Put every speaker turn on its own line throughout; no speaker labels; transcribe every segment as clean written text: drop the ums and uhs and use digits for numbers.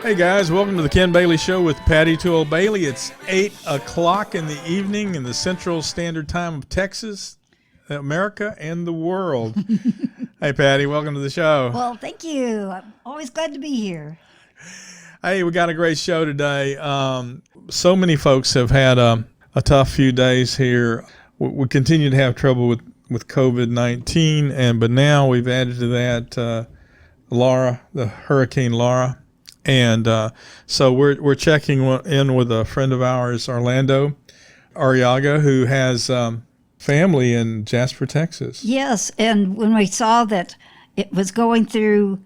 Hey guys, welcome to the Ken Bailey Show with Patty Toole Bailey. It's 8 o'clock in the evening in the Central Standard Time of Texas, America, and the world. Hey Patty, welcome to the show.
Well, thank you. I'm always glad to be here.
Hey, we got a great show today. So many folks have had a tough few days here. We continue to have trouble with COVID-19, but now we've added to that Hurricane Laura. And so we're checking in with a friend of ours, Orlando Arriaga, who has family in Jasper, Texas.
Yes, and when we saw that it was going through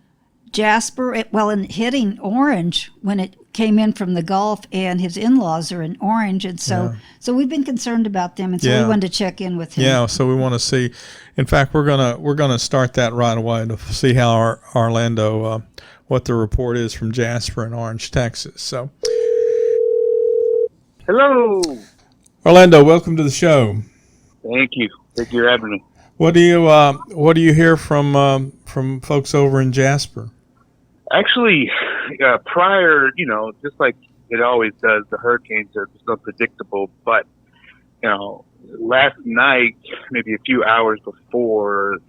Jasper, and hitting Orange when it came in from the Gulf, and his in-laws are in Orange, and so we've been concerned about them, and so we wanted to check in with him.
Yeah, so we want to see. In fact, we're gonna start that right away to see how Orlando. What the report is from Jasper and Orange, Texas. So,
hello,
Orlando. Welcome to the show.
Thank you. Thank you for having me.
What do you hear from folks over in Jasper?
Actually, prior, just like it always does, the hurricanes are just unpredictable. But last night, maybe a few hours before,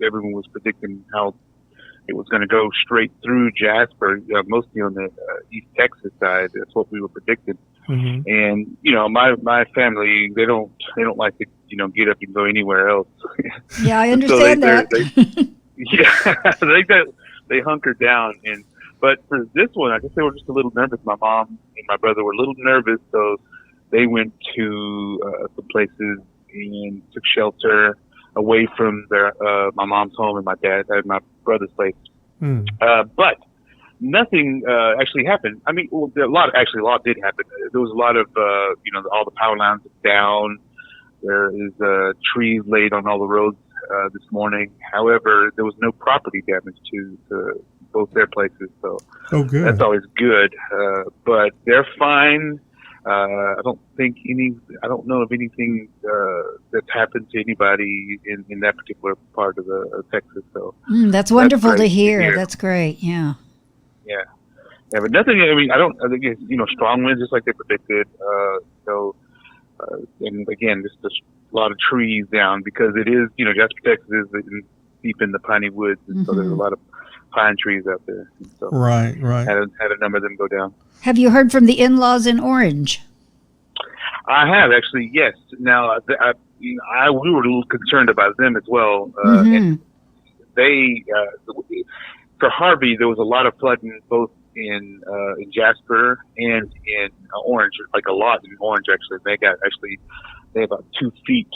everyone was predicting how it was going to go straight through Jasper, mostly on the East Texas side. That's what we were predicting. Mm-hmm. And my family, they don't like to get up and go anywhere else.
Yeah, I understand that.
They hunkered down. But for this one, I guess they were just a little nervous. My mom and my brother were a little nervous, so they went to some places and took shelter away from my mom's home and my my brother's place. But nothing actually happened. I mean, a lot did happen. There was a lot of all the power lines down. There is trees laid on all the roads this morning. However, there was no property damage to both their places, so that's always good. But they're fine. I don't know of anything that's happened to anybody in that particular part of Texas. So
that's wonderful to hear. That's great. Yeah.
Yeah, but nothing. I mean, I think it's, strong winds just like they predicted. And again, just a lot of trees down because it is, Jasper, Texas is deep in the piney woods, and so there's a lot of pine trees out there. So
right.
Had a number of them go down.
Have you heard from the in-laws in Orange?
I have actually, yes. Now, we were a little concerned about them as well. And they, for Harvey, there was a lot of flooding both in Jasper and in Orange. Like a lot in Orange, actually. They had about 2 feet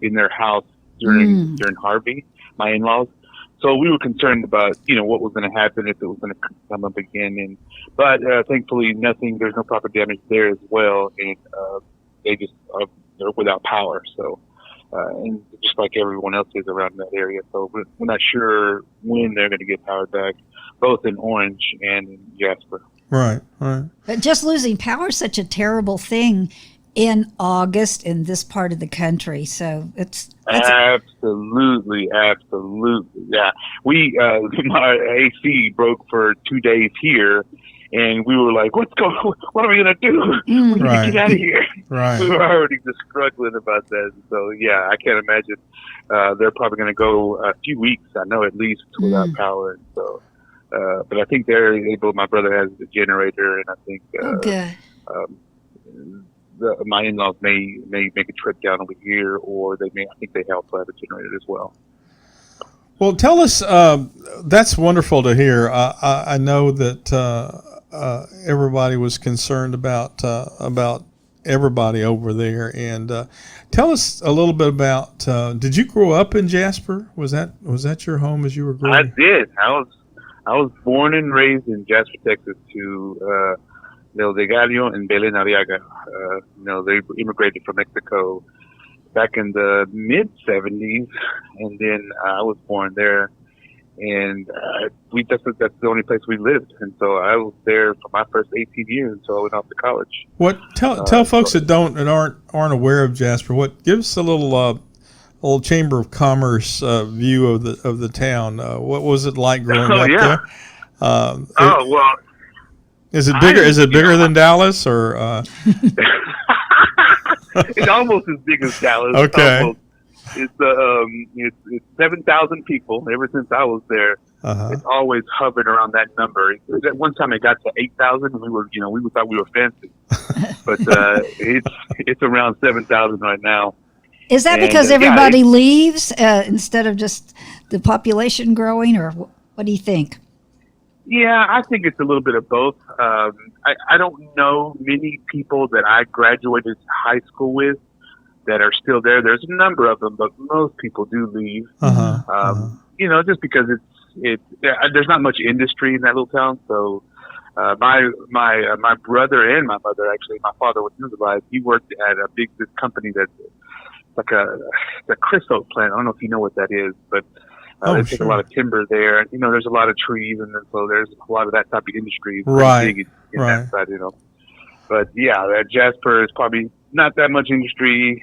in their house during Harvey. My in-laws. So we were concerned about, what was going to happen if it was going to come up again. But thankfully, there's no proper damage there as well. And they just they're without power. So, and just like everyone else is around that area. So we're not sure when they're going to get power back, both in Orange and in Jasper.
Right.
But just losing power is such a terrible thing in August in this part of the country, so it's
absolutely, yeah. We my AC broke for 2 days here, and we were like, "What are we gonna do? We need to get out of here."
Right.
We were already just struggling about that. So yeah, I can't imagine. They're probably gonna go a few weeks, I know, at least without power. And so, but I think they're able. My brother has a generator, and I think
good.
My in-laws may make a trip down over here, or I think they also have a generator as well.
Well, tell us, that's wonderful to hear. I know that everybody was concerned about everybody over there, and tell us a little bit about. Did you grow up in Jasper? Was that your home as you were growing?
I did. I was born and raised in Jasper, Texas, to de Gallo and Belén Arriaga. They immigrated from Mexico back in the mid-'70s, and then I was born there. And that's the only place we lived, and so I was there for my first 18 years until I went off to college.
Tell folks that aren't aware of Jasper. Give us a little Chamber of Commerce view of the town. What was it like growing up there? Is it bigger? Is it bigger than Dallas or?
It's almost as big as Dallas.
Okay.
It's 7,000 people. Ever since I was there, it's always hovered around that number. At one time it got to 8,000, and we thought we were fancy, but it's around 7,000 right now.
Is that because everybody leaves instead of just the population growing, or what do you think?
Yeah, I think it's a little bit of both. I don't know many people that I graduated high school with that are still there. There's a number of them, but most people do leave. Just because there's not much industry in that little town. So my brother and my mother, actually, my father was supervised. He worked at this company that's like a creosote plant. I don't know if you know what that is, but they take a lot of timber there. There's a lot of trees, and then so there's a lot of that type of industry.
Right.
Big in that side, But yeah, Jasper is probably not that much industry,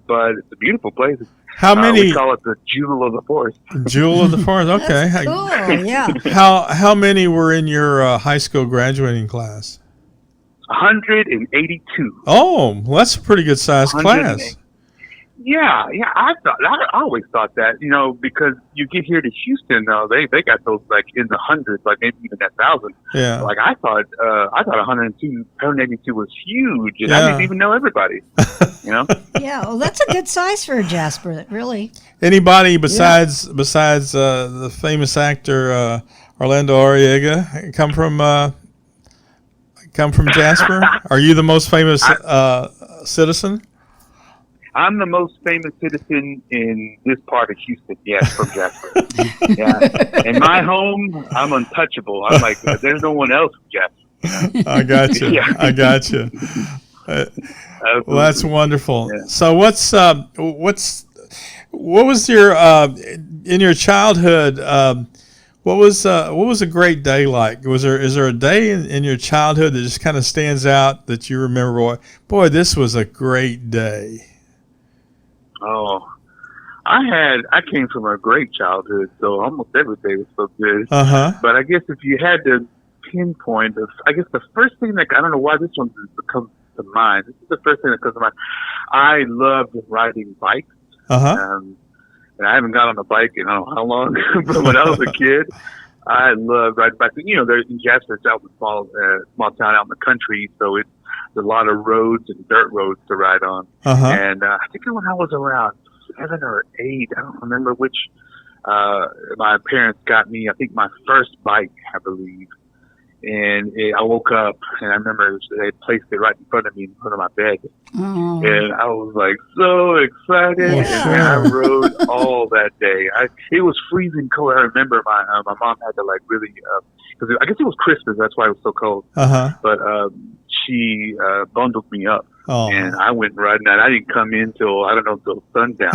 but it's a beautiful place.
How many?
We call it the jewel of the forest.
Jewel of the forest. Okay.
That's cool. Yeah.
How many were in your high school graduating class?
182.
Oh, well, that's a pretty good sized class.
Yeah. I always thought that, because you get here to Houston, though, they got those like in the hundreds, like maybe even 1,000.
Yeah.
Like I thought 182 was huge, and I didn't even know everybody.
Yeah. Well, that's a good size for a Jasper. Really.
Anybody besides the famous actor Orlando Arriaga come from Jasper? Are you the most famous citizen?
I'm the most famous citizen in this part of Houston, yes, from Jasper. Yeah. In my home, I'm untouchable. I'm like, there's no one else from Jasper.
I got you.
Yeah.
I got you. Well, that's wonderful. Yeah. So what was your in your childhood? What was a great day like? Is there a day in your childhood that just kind of stands out that you remember? Boy, this was a great day.
Oh, I came from a great childhood, so almost every day was so good. But I guess if you had to pinpoint, I guess the first thing that, I don't know why this one comes to mind. This is the first thing that comes to mind. I loved riding bikes. And I haven't got on a bike in I don't know how long, but when I was a kid, I loved riding bikes. There's in Jasper, it's out in a small town out in the country, so it's a lot of roads and dirt roads to ride on. And I think when I was around 7 or 8, I don't remember which, my parents got me, I think my first bike, I believe. And I woke up, and I remember they placed it right in front of me, in front of my bed.
Oh.
And I was like so excited, and I rode all that day. It was freezing cold. I remember my mom had to like really, because I guess it was Christmas, that's why it was so cold. But she bundled me up, and I went riding that. I didn't come in till sundown.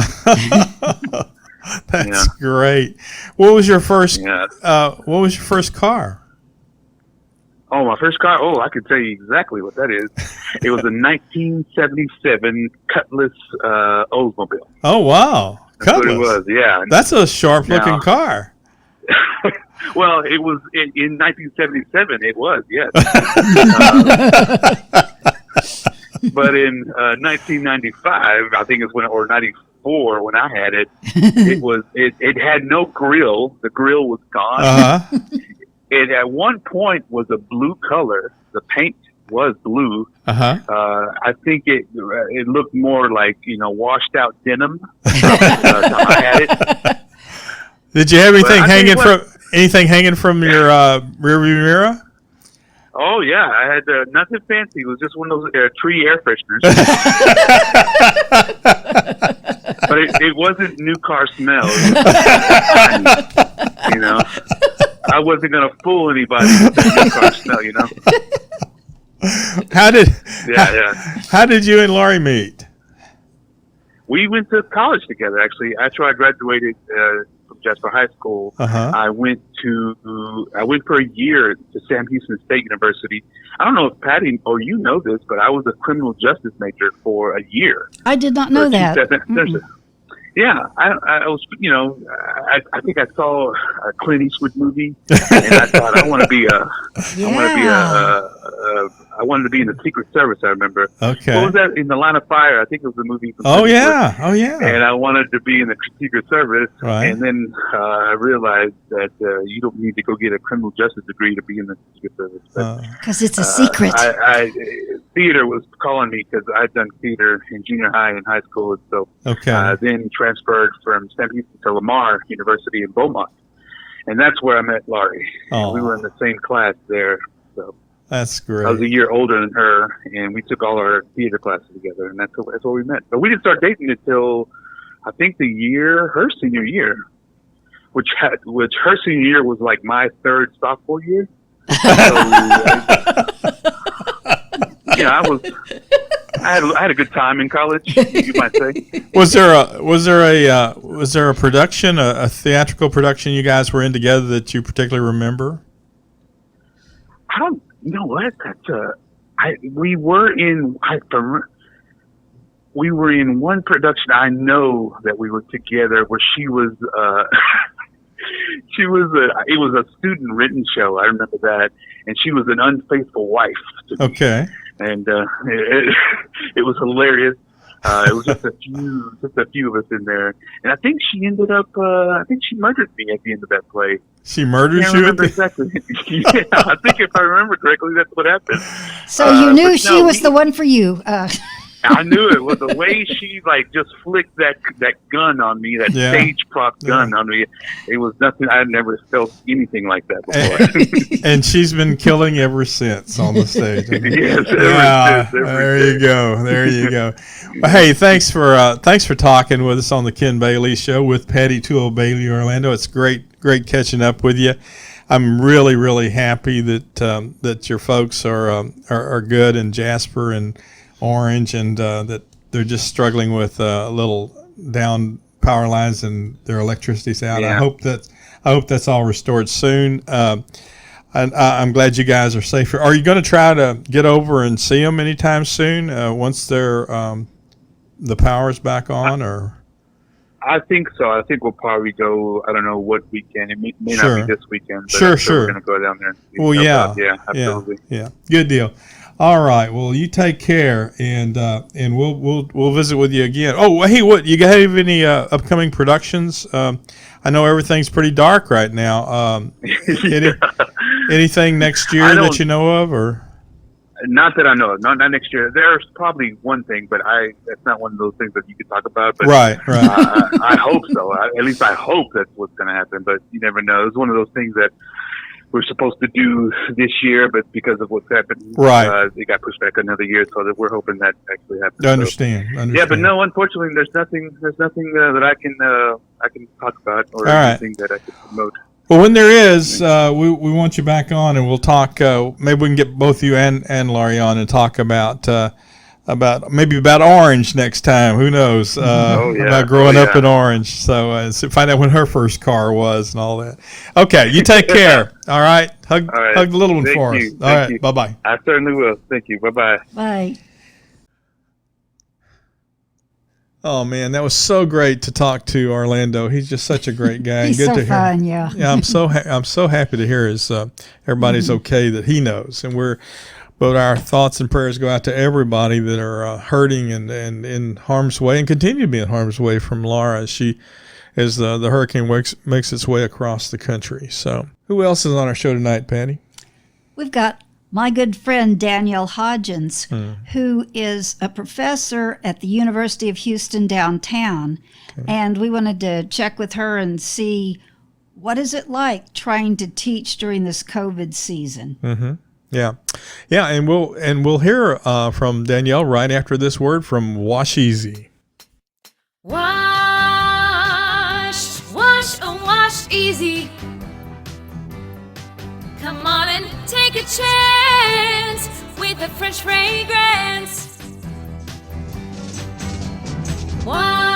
That's great. What was your first? What was your first car?
Oh, my first car? Oh, I can tell you exactly what that is. It was a 1977 Cutlass Oldsmobile.
Oh, wow.
That's what it was, yeah.
That's a sharp-looking car.
Well, it was in 1977. It was, yes. But in 1995, I think it's or 94 when I had it, it had no grill. The grill was gone. It at one point was a blue color. The paint was blue. I think it looked more like washed out denim. I had it.
Did you have anything hanging from your rearview mirror?
Oh yeah, I had nothing fancy. It was just one of those tree air fresheners. But it wasn't new car smell. I wasn't going to fool anybody with that new car smell,
How did you and Laurie meet?
We went to college together, actually. After I graduated from Jasper High School, I went for a year to Sam Houston State University. I don't know if Patty or you know this, but I was a criminal justice major for a year.
I did not know that.
Yeah, I was, I think I saw a Clint Eastwood movie, and I thought I want to be I wanted to be in the Secret Service. I remember.
Okay.
What was that? In the Line of Fire. I think it was the movie.
Oh yeah. Oh yeah.
And I wanted to be in the Secret Service.
Right.
And then I realized that you don't need to go get a criminal justice degree to be in the Secret Service.
Because it's a secret.
Theater was calling me because I'd done theater in junior high and high school. And so then transferred from San Francisco to Lamar University in Beaumont. And that's where I met Laurie.
Oh.
We were in the same class there. So
that's great.
I was a year older than her, and we took all our theater classes together, and that's where we met. But we didn't start dating until I think her senior year, which her senior year was like my third sophomore year. So, I had a good time in college, you might say.
Was there a production, a theatrical production you guys were in together that you particularly remember?
I don't know what we were in. We were in one production. I know that we were together where she was. It was a student written show. I remember that, and she was an unfaithful wife to me.
Okay.
And it was hilarious. It was just a few of us in there, and I think she ended up. I think she murdered me at the end of that play.
She murdered you?
Remember exactly. Yeah, I think if I remember correctly, that's what happened.
So you knew she was the one for you.
I knew it was the way she just flicked that gun on me, that stage prop gun on me. It was nothing. I had never felt anything like that before.
And she's been killing ever since on the stage.
Yes,
There you go. Well, hey, thanks for talking with us on the Ken Bailey Show with Patty Toole Bailey, Orlando. It's great catching up with you. I'm really, really happy that your folks are good in Jasper and Orange, and that they're just struggling with a little down power lines and their electricity's out. Yeah. I hope that's all restored soon. And I'm glad you guys are safe. Are you going to try to get over and see them anytime soon once they're the power's back on? Or
I think so. I think we'll probably go. I don't know what weekend. It may not be this weekend. But
sure.
We're going to go down there.
Well, yeah,
absolutely.
Yeah, good deal. All right. Well, you take care, and we'll visit with you again. Oh, hey, what you have any upcoming productions? I know everything's pretty dark right now. Anything next year that you know of, or?
Not that I know of. Not next year. There's probably one thing, but that's not one of those things that you could talk about. But
right.
I hope so. At least I hope that's what's going to happen. But you never know. It's one of those things that we're supposed to do this year, but because of what's happened, it got pushed back another year. So that we're hoping that actually happens.
Understand.
Yeah, but no, unfortunately, there's nothing that I can talk about or anything that I can promote.
Well, when there is, we want you back on, and we'll talk. Maybe we can get both you and Laurie on and talk about Orange next time. Who knows? About growing up in Orange. So find out when her first car was and all that. Okay, you take care. All right, hug the little one for us. All right, bye bye.
I certainly will. Thank you. Bye bye.
Bye.
Oh man, that was so great to talk to Orlando. He's just such a great guy.
He's
Good
so
to hear.
fun, yeah.
Yeah, I'm so happy to hear everybody's okay, that he knows, and but our thoughts and prayers go out to everybody that are hurting and in harm's way and continue to be in harm's way from Laura as the hurricane makes its way across the country. So, who else is on our show tonight, Patty?
We've got my good friend Danielle Hodgins, who is a professor at the University of Houston downtown. Okay. And we wanted to check with her and see what is it like trying to teach during this COVID season.
Mm-hmm. Yeah, and we'll hear from Danielle right after this word from Wash Easy.
Wash easy. Come on and take a chance with a fresh fragrance. Wash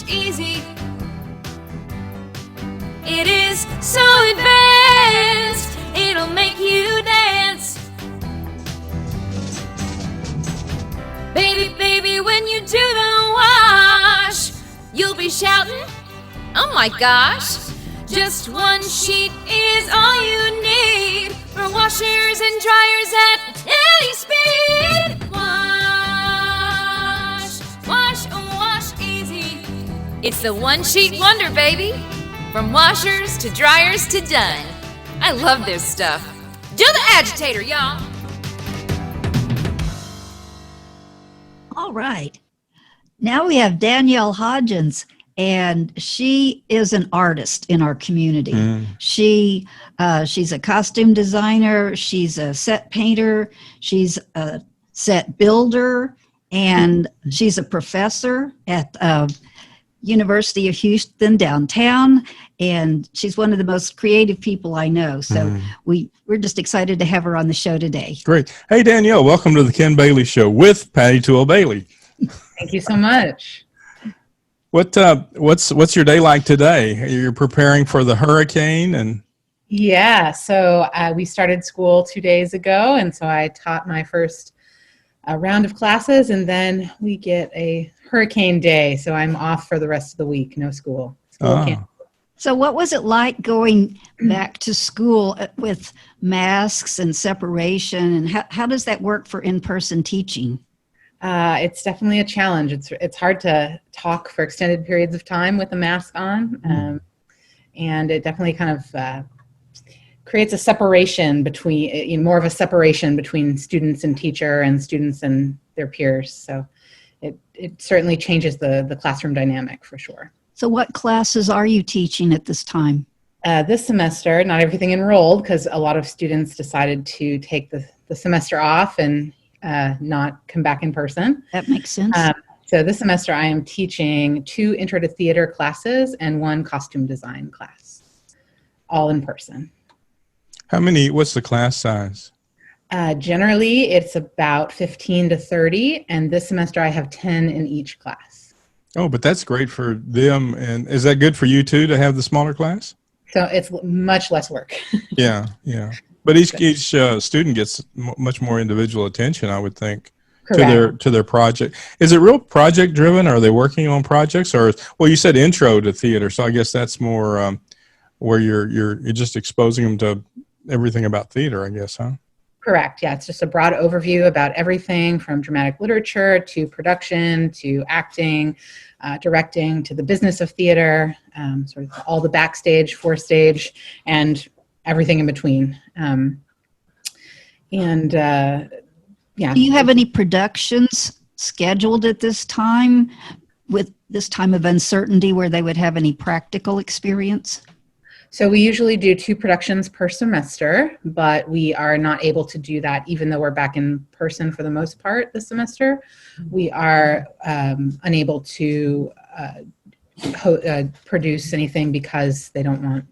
easy. It is so advanced, it'll make you dance. Baby, when you do the wash, you'll be shouting, oh my gosh. Just one sheet is all you need for washers and dryers at any speed. Wash easy. It's the one sheet wonder, baby. From washers to dryers to done. I love this stuff. Do the agitator, y'all.
All right. Now we have Danielle Hodgins, and she is an artist in our community. She's a costume designer. She's a set painter. She's a set builder, and she's a professor at University of Houston downtown, and she's one of the most creative people I know. So we're just excited to have her on the show today.
Great. Hey, Danielle, welcome to the Ken Bailey Show with Patty Toole Bailey.
Thank you so much.
What's your day like today? You're preparing for the hurricane, and
Yeah, so we started school 2 days ago, and so I taught my first round of classes, and then we get a hurricane day, so I'm off for the rest of the week. No school. Canceled.
So what was it like going back to school with masks and separation, and how does that work for in-person teaching?
It's definitely a challenge. It's hard to talk for extended periods of time with a mask on, and it definitely kind of creates a separation between, more of a separation between students and teacher and students and their peers. So it certainly changes the classroom dynamic for sure.
So what classes are you teaching at this time?
This semester, not everything enrolled because a lot of students decided to take the semester off and not come back in person.
That makes sense.
So this semester I am teaching 2 intro to theater classes and 1 costume design class, all in person.
what's the class size?
Generally it's about 15 to 30, and this semester I have 10 in each class.
Oh, but that's great for them. And is that good for you too, to have the smaller class?
So it's much less work.
Yeah. But each student gets much more individual attention, I would think,
Correct.
to their project. Is it real project driven? Are they working on projects, or you said intro to theater, so I guess that's more where you're just exposing them to everything about theater, I guess, huh?
Correct. Yeah, it's just a broad overview about everything from dramatic literature to production to acting, directing, to the business of theater, sort of all the backstage, forestage, and everything in between. Yeah.
Do you have any productions scheduled at this time, with this time of uncertainty, where they would have any practical experience?
So we usually do 2 productions per semester, but we are not able to do that even though we're back in person for the most part this semester. We are unable to produce anything because they don't want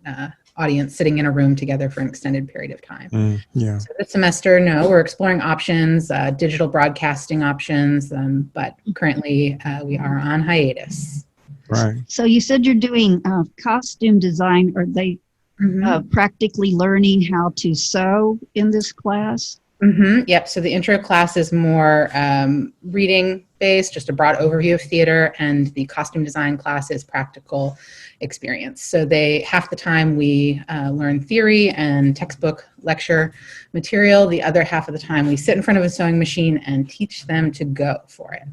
audience sitting in a room together for an extended period of time. So this semester, no, we're exploring options, digital broadcasting options, but currently we are on hiatus.
Right.
So you said you're doing costume design. Are they practically learning how to sew in this class?
Yep. So the intro class is more reading based, just a broad overview of theater, and the costume design class is practical experience. So half the time we learn theory and textbook lecture material. The other half of the time we sit in front of a sewing machine and teach them to go for it.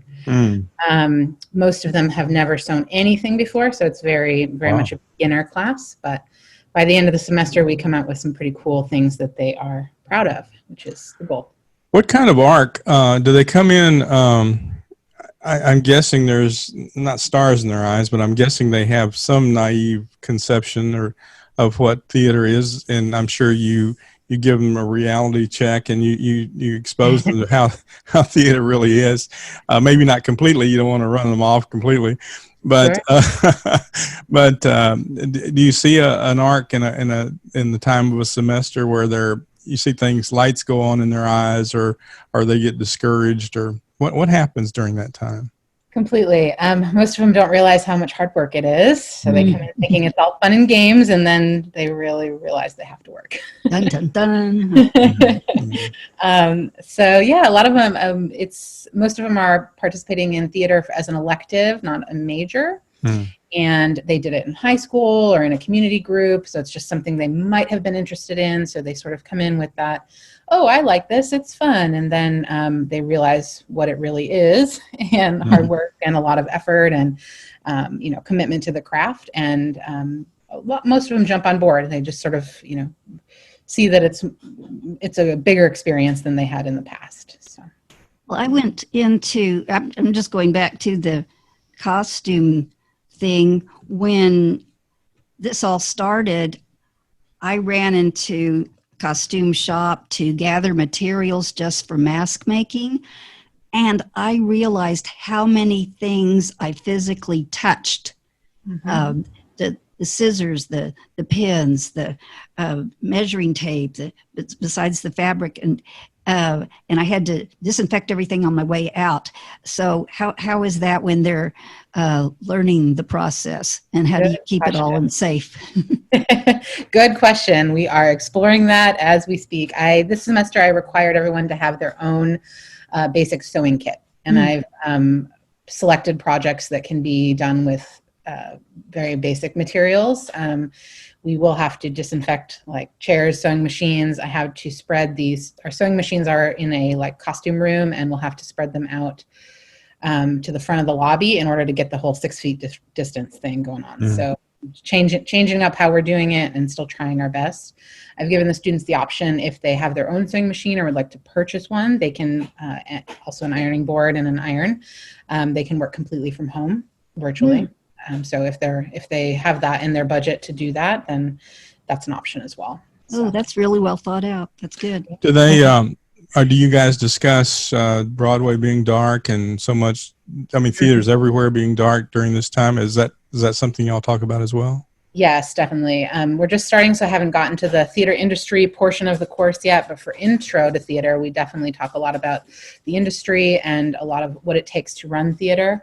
Most of them have never sewn anything before, so it's very much a beginner class. But by the end of the semester, we come out with some pretty cool things that they are proud of, which is the goal.
What kind of arc do they come in? I'm guessing there's not stars in their eyes, but I'm guessing they have some naive conception of what theater is, and I'm sure you give them a reality check and you expose them to how theater really is. Maybe not completely. You don't want to run them off completely, but but do you see an arc in the time of a semester where you see things, lights go on in their eyes, or they get discouraged, or what happens during that time?
Completely. Most of them don't realize how much hard work it is. So they come in thinking it's all fun and games, and then they really realize they have to work.
Dun, dun, dun.
So yeah, a lot of them, most of them are participating in theater as an elective, not a major. And they did it in high school or in a community group. So it's just something they might have been interested in. So they sort of come in with that, oh, I like this, it's fun. And then they realize what it really is, and hard work and a lot of effort and, commitment to the craft. And most of them jump on board, and they just sort of, see that it's a bigger experience than they had in the past. So.
Well, I went into, I'm just going back to the costume thing. When this all started, I ran into costume shop to gather materials just for mask making. And I realized how many things I physically touched. The scissors, the pins, the measuring tape, besides the fabric, and I had to disinfect everything on my way out. So how is that when they're learning the process, and how do you keep it all in safe?
Good question. We are exploring that as we speak. This semester I required everyone to have their own basic sewing kit, and I've selected projects that can be done with very basic materials. We will have to disinfect like chairs, sewing machines. I have to spread these. Our sewing machines are in a costume room, and we'll have to spread them out to the front of the lobby in order to get the whole 6 feet distance thing going on. So changing up how we're doing it and still trying our best. I've given the students the option, if they have their own sewing machine or would like to purchase one, they can, also an ironing board and an iron, they can work completely from home virtually. So if they have that in their budget to do that, then that's an option as well. So.
Oh, that's really well thought out. That's good.
Do they, or do you guys discuss Broadway being dark and so much, theaters everywhere being dark during this time? Is that something y'all talk about as well?
Yes, definitely. We're just starting, so I haven't gotten to the theater industry portion of the course yet, but for intro to theater, we definitely talk a lot about the industry and a lot of what it takes to run theater.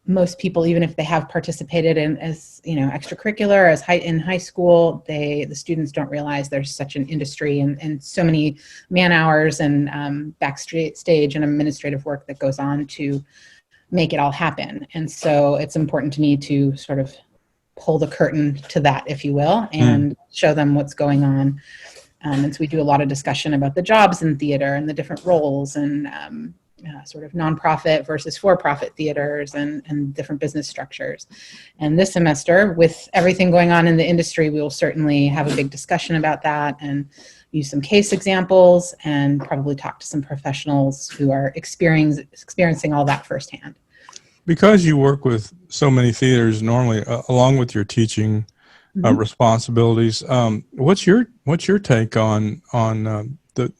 Most people, even if they have participated in as extracurricular in high school, the students don't realize there's such an industry and so many man hours and backstage and administrative work that goes on to make it all happen. And so it's important to me to sort of pull the curtain to that, if you will, and show them what's going on. And so we do a lot of discussion about the jobs in theater and the different roles and sort of nonprofit versus for-profit theaters and different business structures. And this semester, with everything going on in the industry, we will certainly have a big discussion about that and use some case examples and probably talk to some professionals who are experiencing all that firsthand.
Because you work with so many theaters normally, along with your teaching responsibilities, what's your take on the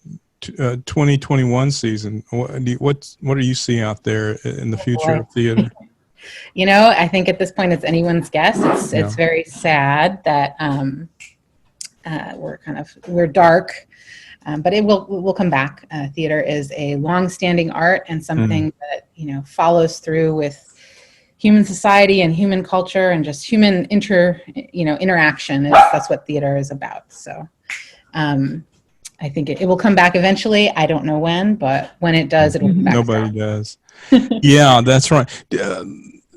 2021 season? What do you see out there in the future of theater?
I think at this point it's anyone's guess. It's very sad that we're dark, but it will come back. Theater is a long-standing art and something that follows through with human society and human culture and just human interaction. That's what theater is about. So. I think it will come back eventually. I don't know when, but when it does, it'll come back.
Nobody does. Yeah, that's right.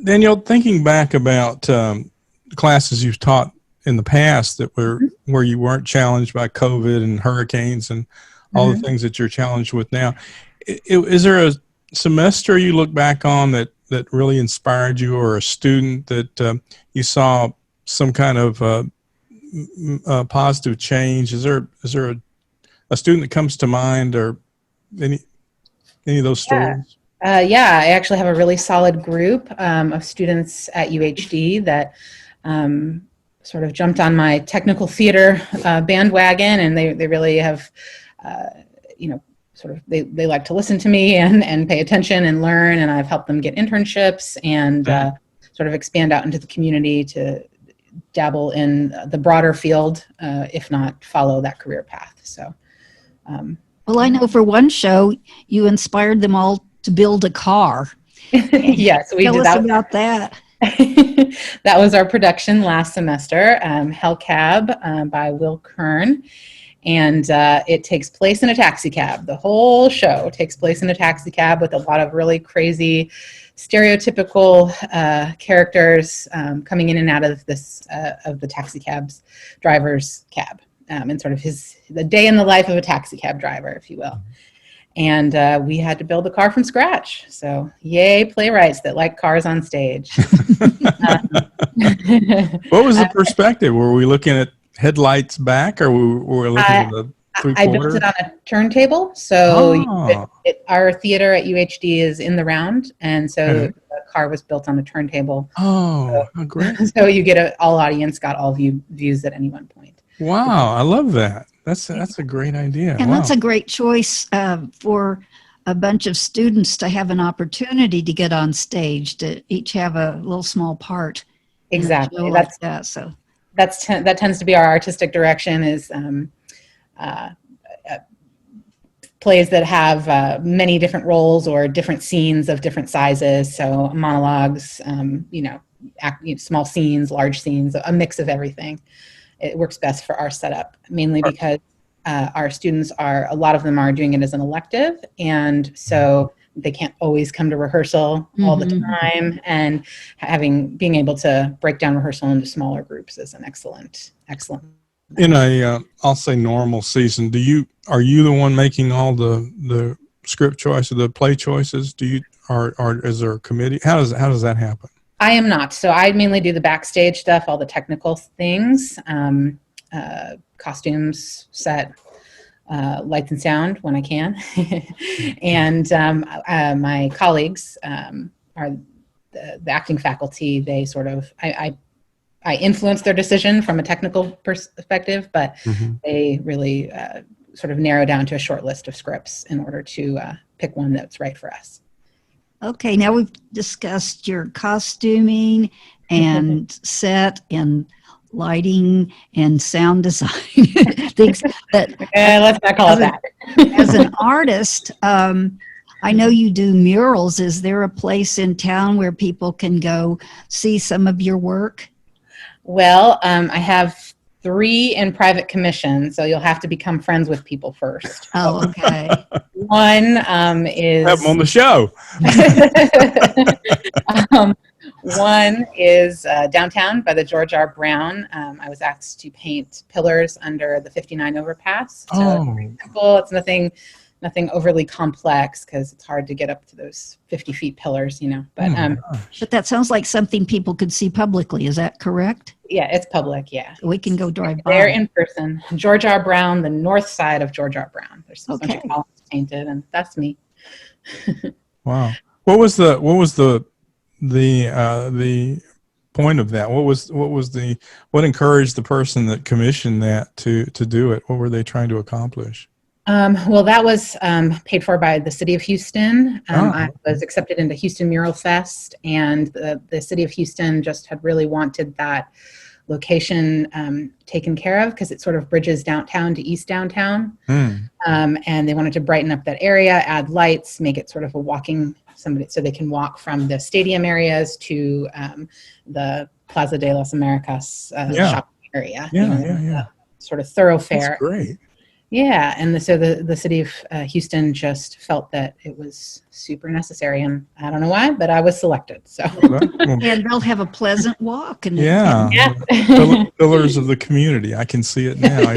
Danielle, thinking back about classes you've taught in the past that where you weren't challenged by COVID and hurricanes and all the things that you're challenged with now, is there a semester you look back on that really inspired you, or a student that you saw some kind of positive change? Is there a student that comes to mind, or any of those stories?
Yeah, I actually have a really solid group of students at UHD that sort of jumped on my technical theater bandwagon, and they really have, they like to listen to me and pay attention and learn, and I've helped them get internships and sort of expand out into the community to dabble in the broader field, if not follow that career path. So.
Well, I know for one show, you inspired them all to build a car.
Yes, we
Tell
did
us
that.
about that.
That was our production last semester, Hellcab by Will Kern. And it takes place in a taxi cab. The whole show takes place in a taxi cab with a lot of really crazy, stereotypical characters coming in and out of the taxi cab's driver's cab, and sort of the day in the life of a taxi cab driver, if you will. And we had to build a car from scratch. So yay, playwrights that like cars on stage.
What was the perspective? Were we looking at headlights back, or were we looking at the
I built it on a turntable. So our theater at UHD is in the round. And so the car was built on a turntable.
Oh, great.
So you get all audience got all views at any one point.
Wow, I love that. That's a great idea.
And
wow.
That's a great choice for a bunch of students to have an opportunity to get on stage, to each have a little small part.
Exactly.
That
tends to be our artistic direction, is plays that have many different roles or different scenes of different sizes. So monologues, small scenes, large scenes, a mix of everything. It works best for our setup, mainly because our students a lot of them are doing it as an elective, and so they can't always come to rehearsal all the time, and being able to break down rehearsal into smaller groups is an excellent.
In a, I'll say normal season, are you the one making all the script choices, the play choices? Or is there a committee? How does that happen?
I am not. So I mainly do the backstage stuff, all the technical things, costumes, set, lights and sound when I can. And my colleagues are the acting faculty. They sort of, I influence their decision from a technical perspective, but they really sort of narrow down to a short list of scripts in order to pick one that's right for us.
Okay, now we've discussed your costuming and set and lighting and sound design things. But
let's not call it that.
As an artist, I know you do murals. Is there a place in town where people can go see some of your work?
Well, I have 3 in private commission, so you'll have to become friends with people first.
Oh, okay.
One is...
Have them on the show.
One is downtown by the George R. Brown. I was asked to paint pillars under the 59 overpass. So it's pretty simple. It's nothing overly complex, because it's hard to get up to those 50 feet pillars, But
but that sounds like something people could see publicly. Is that correct?
Yeah, it's public. Yeah,
we can go drive by.
There in person. George R. Brown, the north side of George R. Brown. There's a bunch of columns painted, and that's me.
Wow. What was the point of that? What encouraged the person that commissioned that to do it? What were they trying to accomplish?
Well, that was paid for by the city of Houston. I was accepted into Houston Mural Fest, and the city of Houston just had really wanted that location taken care of, because it sort of bridges downtown to East Downtown. And they wanted to brighten up that area, add lights, make it sort of a walking, so they can walk from the stadium areas to the Plaza de las Americas shopping area. Sort of thoroughfare.
That's great.
Yeah, and so the city of Houston just felt that it was super necessary, and I don't know why, but I was selected. So
and they'll have a pleasant walk. And
pillars of the community. I can see it now.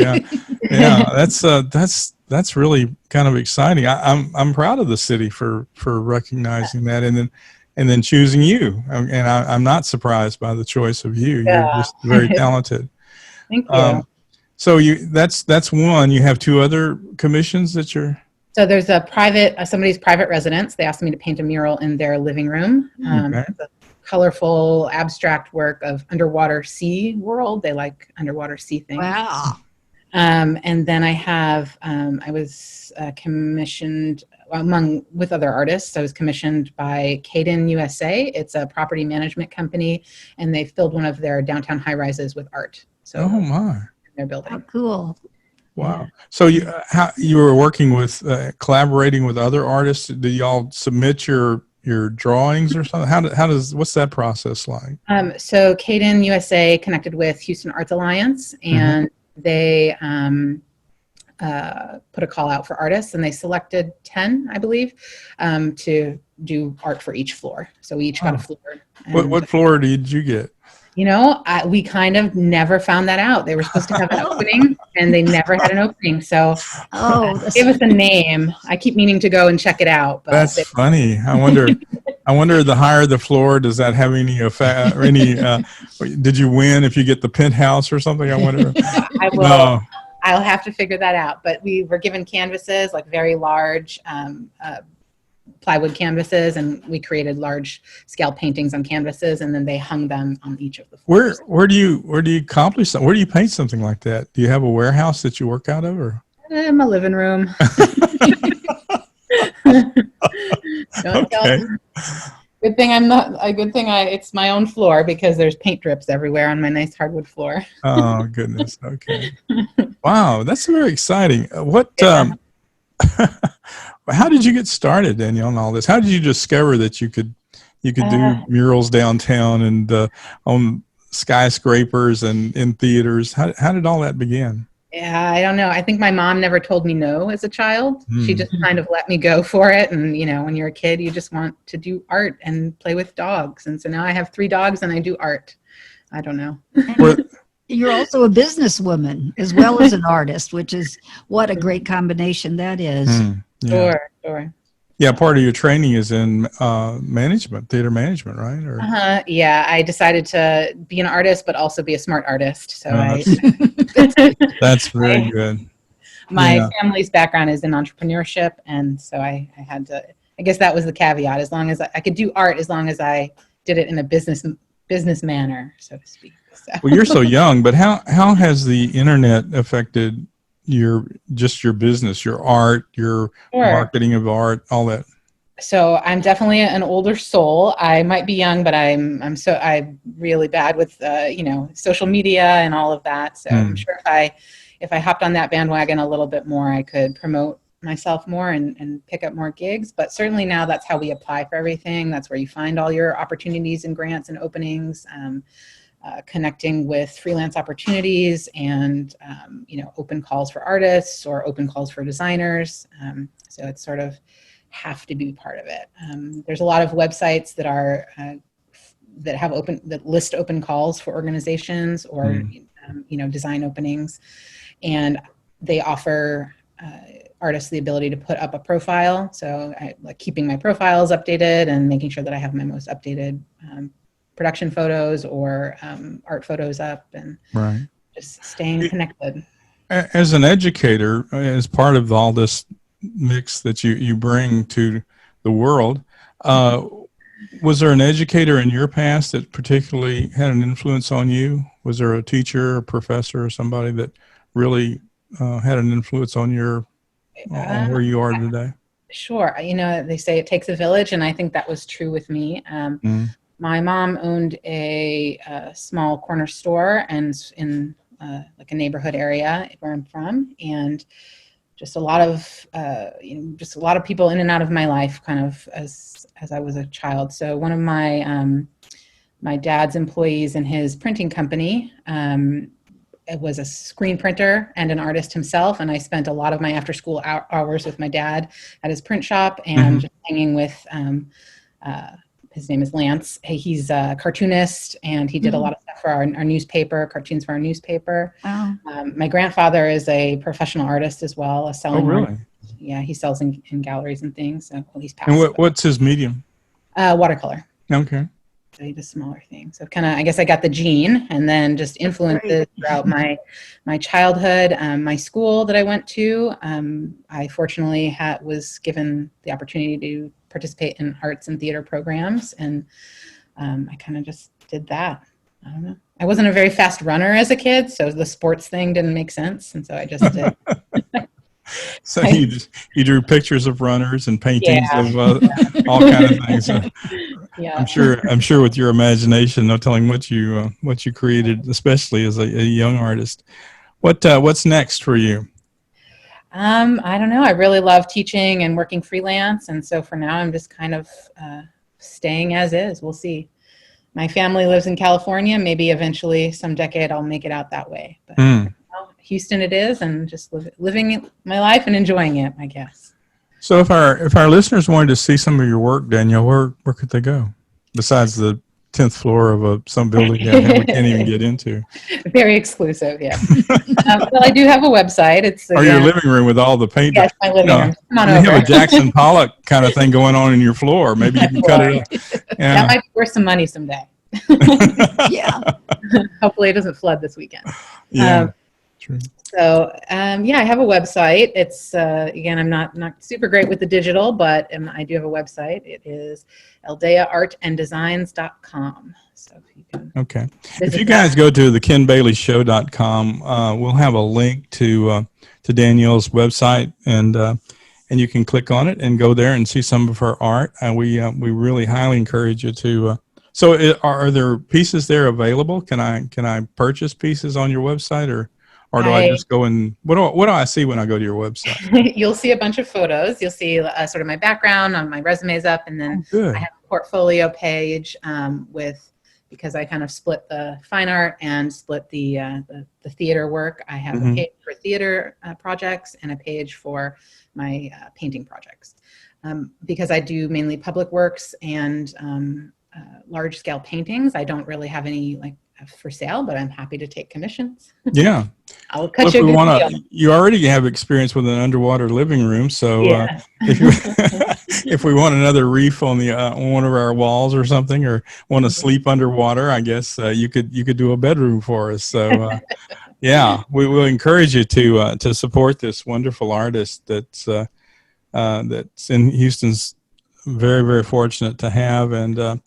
That's really kind of exciting. I'm proud of the city for recognizing that, and then choosing you. And I'm not surprised by the choice of you. You're just very talented.
Thank you.
So that's one. You have 2 other commissions that you're...
So there's somebody's private residence. They asked me to paint a mural in their living room. It's a colorful, abstract work of underwater sea world. They like underwater sea things.
Wow.
And then I have, I was commissioned with other artists. I was commissioned by Caden USA. It's a property management company, and they filled one of their downtown high-rises with art. So their building.
Oh, cool.
Wow. So you were working with, collaborating with other artists. Did y'all submit your drawings or something? What's that process like?
So Caden USA connected with Houston Arts Alliance, and they put a call out for artists, and they selected 10, I believe, to do art for each floor. So we each got a floor.
What floor did you get?
We kind of never found that out. They were supposed to have an opening, and they never had an opening. So give us a name. I keep meaning to go and check it out. But
That's funny. I wonder the higher the floor, does that have any effect? Or did you win if you get the penthouse or something? I wonder.
I will. No. I'll have to figure that out. But we were given canvases, like very large plywood canvases, and we created large scale paintings on canvases, and then they hung them on each of the floors.
Where do you accomplish that? Where do you paint something like that? Do you have a warehouse that you work out of, or?
My living room.
Okay.
Good thing it's my own floor, because there's paint drips everywhere on my nice hardwood floor.
Oh goodness. Okay. Wow, that's very exciting. How did you get started, Danielle, on all this? How did you discover that you could do murals downtown and on skyscrapers and in theaters? How did all that begin?
Yeah, I don't know. I think my mom never told me no as a child. She just kind of let me go for it. And, when you're a kid, you just want to do art and play with dogs. And so now I have 3 dogs and I do art. I don't know.
You're also a businesswoman as well as an artist, which is what a great combination that is.
Yeah.
Sure.
Yeah, part of your training is in management, theater management, right? Or?
Yeah, I decided to be an artist, but also be a smart artist. So
that's very good.
My family's background is in entrepreneurship, and so I had to. I guess that was the caveat. As long as I could do art, as long as I did it in a business manner, so to speak. So.
Well, you're so young, but how has the internet affected your business, your art, your marketing of art, all that?
So I'm definitely an older soul. I might be young, but I'm really bad with social media and all of that. So I'm sure if I hopped on that bandwagon a little bit more, I could promote myself more and pick up more gigs. But certainly now that's how we apply for everything. That's where you find all your opportunities and grants and openings. Connecting with freelance opportunities and, open calls for artists or open calls for designers. So it's sort of have to be part of it. There's a lot of websites that list open calls for organizations or, design openings. And they offer artists the ability to put up a profile. So I like keeping my profiles updated and making sure that I have my most updated production photos or art photos up, and just staying connected.
As an educator, as part of all this mix that you bring to the world, was there an educator in your past that particularly had an influence on you? Was there a teacher or professor or somebody that really had an influence on on where you are today?
Sure. They say it takes a village, and I think that was true with me. My mom owned a small corner store and in like a neighborhood area where I'm from, and just a lot of people in and out of my life, kind of as I was a child. So one of my dad's employees in his printing company it was a screen printer and an artist himself, and I spent a lot of my after school hours with my dad at his print shop and just hanging with. His name is Lance. He's a cartoonist, and he did a lot of stuff for our newspaper, cartoons for our newspaper.
Wow.
My grandfather is a professional artist as well, a selling
really?
artist. Yeah, he sells in galleries and things. So he's passed.
And what's his medium?
Watercolor.
Okay.
So he does smaller things. So kind of, I guess I got the gene, and then just influences throughout my childhood. My school that I went to, I fortunately was given the opportunity to participate in arts and theater programs, and I kind of just did that. I don't know. I wasn't a very fast runner as a kid, so the sports thing didn't make sense, and so I just did.
So you drew pictures of runners and paintings of all kinds of things.
Yeah.
I'm sure with your imagination, no telling what you created, especially as a young artist. What's next for you?
I don't know. I really love teaching and working freelance, and so for now, I'm just kind of staying as is. We'll see. My family lives in California. Maybe eventually, some decade, I'll make it out that way. But Houston it is, and just living my life and enjoying it, I guess.
So if our listeners wanted to see some of your work, Danielle, where could they go besides the 10th floor of some building down here we can't even get into?
Very exclusive, yeah. Well, I do have a website. It's
Or your living room with all the paint.
Yes, my living room. Come on
you
over.
have a Jackson Pollock kind of thing going on in your floor. Maybe you can cut it up. Yeah.
That might be worth some money someday.
Yeah.
Hopefully it doesn't flood this weekend.
Yeah. True.
So, yeah, I have a website. It's, again, I'm not super great with the digital, but I do have a website. It is eldeaartanddesigns.com. So if you can.
Okay. If you guys go to thekenbaileyshow.com, we'll have a link to Danielle's website, and you can click on it and go there and see some of her art. And we really highly encourage you to. So are there pieces there available? Can I purchase pieces on your website, or do I just go and what do I see when I go to your website?
You'll see a bunch of photos. You'll see sort of my background, on my resume's up, and then I have a portfolio page because I kind of split the fine art and split the theater work. I have a page for theater projects and a page for my painting projects. Because I do mainly public works and large scale paintings, I don't really have any for sale, but I'm happy to take commissions.
Yeah.
I'll cut you a good deal.
You already have experience with an underwater living room, so if we want another reef on one of our walls or something, or want to sleep underwater, I guess you could do a bedroom for us. So yeah, we will encourage you to support this wonderful artist that's in Houston's very, very fortunate to have, and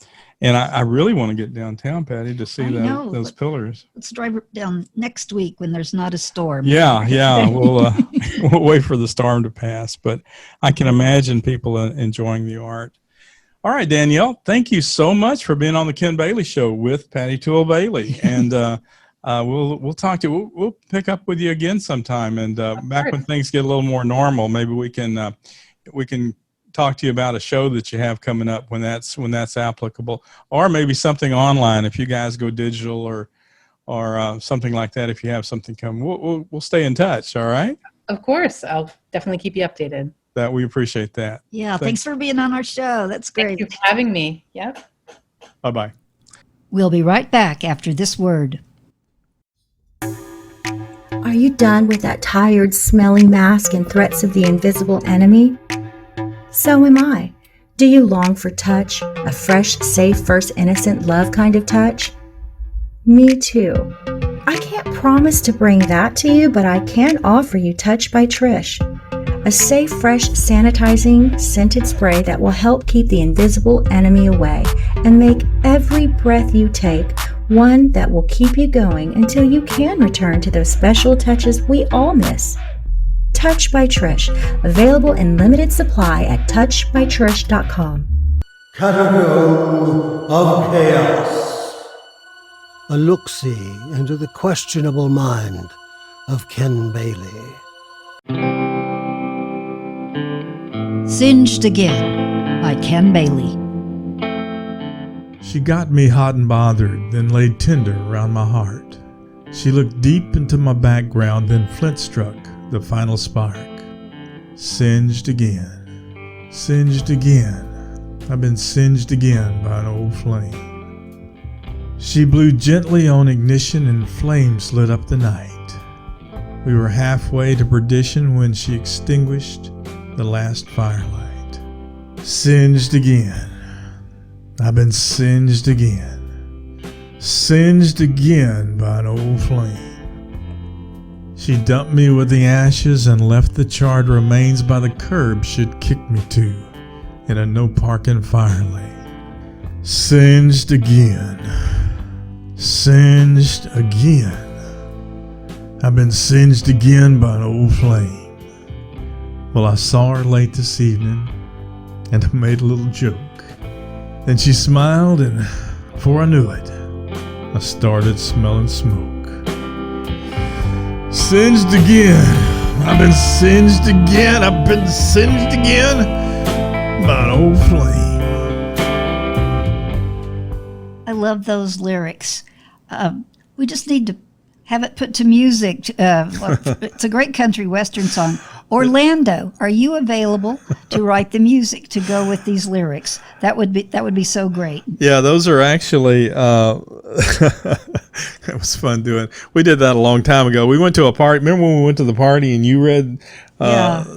I really want to get downtown, Patty, to see those pillars.
Let's drive down next week when there's not a storm.
Yeah. We'll wait for the storm to pass, but I can imagine people enjoying the art. All right, Danielle, thank you so much for being on the Ken Bailey Show with Patty Toole Bailey, and we'll talk to you. We'll pick up with you again sometime, and back when things get a little more normal, maybe we can talk to you about a show that you have coming up when that's applicable, or maybe something online if you guys go digital or something like that. If you have something coming, we'll stay in touch. All right.
Of course, I'll definitely keep you updated.
That we appreciate that.
Yeah. Thanks for being on our show. That's great.
Thank you for having me. Yep.
Bye-bye.
We'll be right back after this word.
Are you done with that tired, smelly mask and threats of the invisible enemy? So am I. Do you long for touch, a fresh, safe, first innocent love kind of touch? Me too. I can't promise to bring that to you, but I can offer you Touch by Trish, a safe, fresh, sanitizing, scented spray that will help keep the invisible enemy away and make every breath you take one that will keep you going until you can return to those special touches we all miss. Touch by Trish, available in limited supply at touchbytrish.com.
Catacomb of Chaos. A look-see into the questionable mind of Ken Bailey.
Singed Again by Ken Bailey.
She got me hot and bothered, then laid tinder around my heart. She looked deep into my background, then flint struck the final spark. Singed again. Singed again. I've been singed again by an old flame. She blew gently on ignition and flames lit up the night. We were halfway to perdition when she extinguished the last firelight. Singed again. I've been singed again. Singed again by an old flame. She dumped me with the ashes and left the charred remains by the curb she'd kicked me to in a no parking fire lane. Singed again. Singed again. I've been singed again by an old flame. Well, I saw her late this evening and I made a little joke. Then she smiled, and before I knew it, I started smelling smoke. Singed again. I've been singed again. I've been singed again by an old flame.
I love those lyrics. We just need to have it put to music. It's a great country western song. Orlando, are you available to write the music to go with these lyrics? That would be so great.
Yeah, those are actually that was fun doing. We did that a long time ago. We went to a party. Remember when we went to the party and you read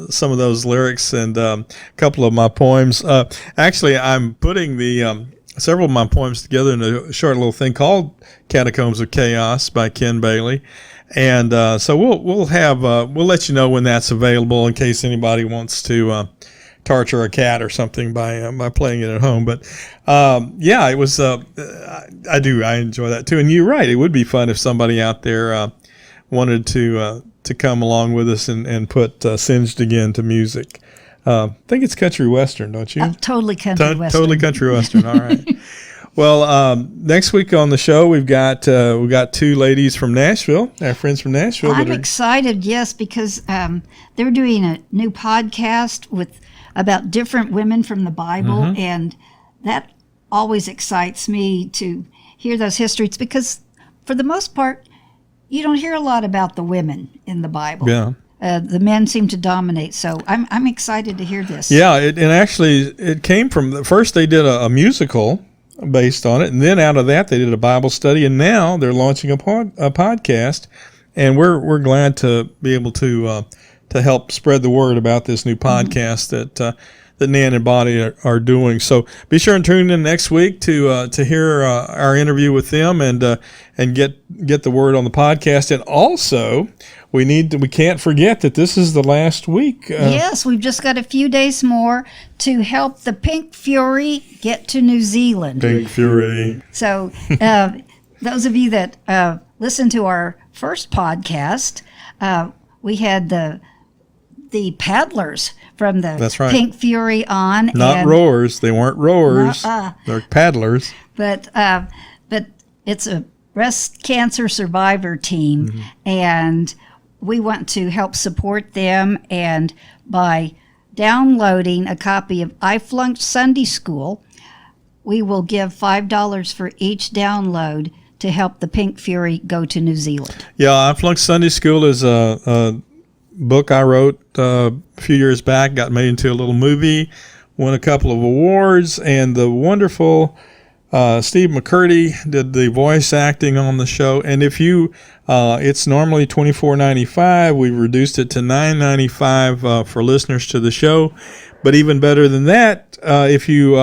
some of those lyrics and a couple of my poems? Actually, I'm putting the several of my poems together in a short little thing called Catacombs of Chaos by Ken Bailey. And so we'll let you know when that's available in case anybody wants to torture a cat or something by playing it at home. But yeah, it was. I enjoy that too. And you're right. It would be fun if somebody out there wanted to come along with us and put Singed Again to music. I think it's country western, don't you?
Totally country western.
Totally country western. All right. Well, next week on the show, we've got two ladies from Nashville, our friends from Nashville.
I'm excited, yes, because they're doing a new podcast about different women from the Bible, and that always excites me to hear those histories because, for the most part, you don't hear a lot about the women in the Bible.
Yeah.
The men seem to dominate, so I'm excited to hear this.
Yeah, and actually, it came from first they did a musical based on it, and then out of that they did a Bible study, and now they're launching a podcast, and we're glad to be able to help spread the word about this new podcast that Nan and Bonnie are doing. So be sure and tune in next week to hear our interview with them and get the word on the podcast. And also, we can't forget that this is the last week.
Yes, we've just got a few days more to help the Pink Fury get to New Zealand.
Pink Fury.
So those of you that listened to our first podcast, we had the paddlers from the Pink Fury on.
Not rowers. They weren't rowers. They're paddlers.
But it's a breast cancer survivor team, and we want to help support them. And by downloading a copy of I Flunked Sunday School, we will give $5 for each download to help the Pink Fury go to New Zealand.
Yeah, I Flunked Sunday School is a book I wrote a few years back, got made into a little movie, won a couple of awards, and the wonderful Steve McCurdy did the voice acting on the show. And if you, it's normally $24.95. We reduced it to $9.95 for listeners to the show. But even better than that, if you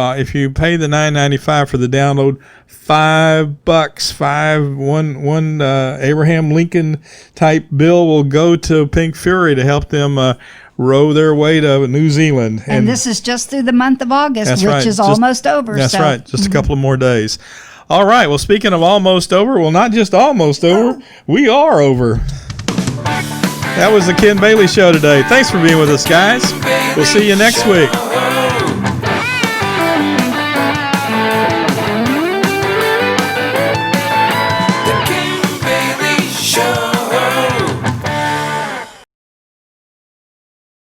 pay the $9.95 for the download, $5, one Abraham Lincoln type bill will go to Pink Fury to help them row their way to New Zealand.
And this is just through the month of August, which is almost over.
That's right, just a couple of more days. All right, well, speaking of almost over, well, not just almost over, we are over. That was the Ken Bailey Show today. Thanks for being with us, guys. We'll see you next week.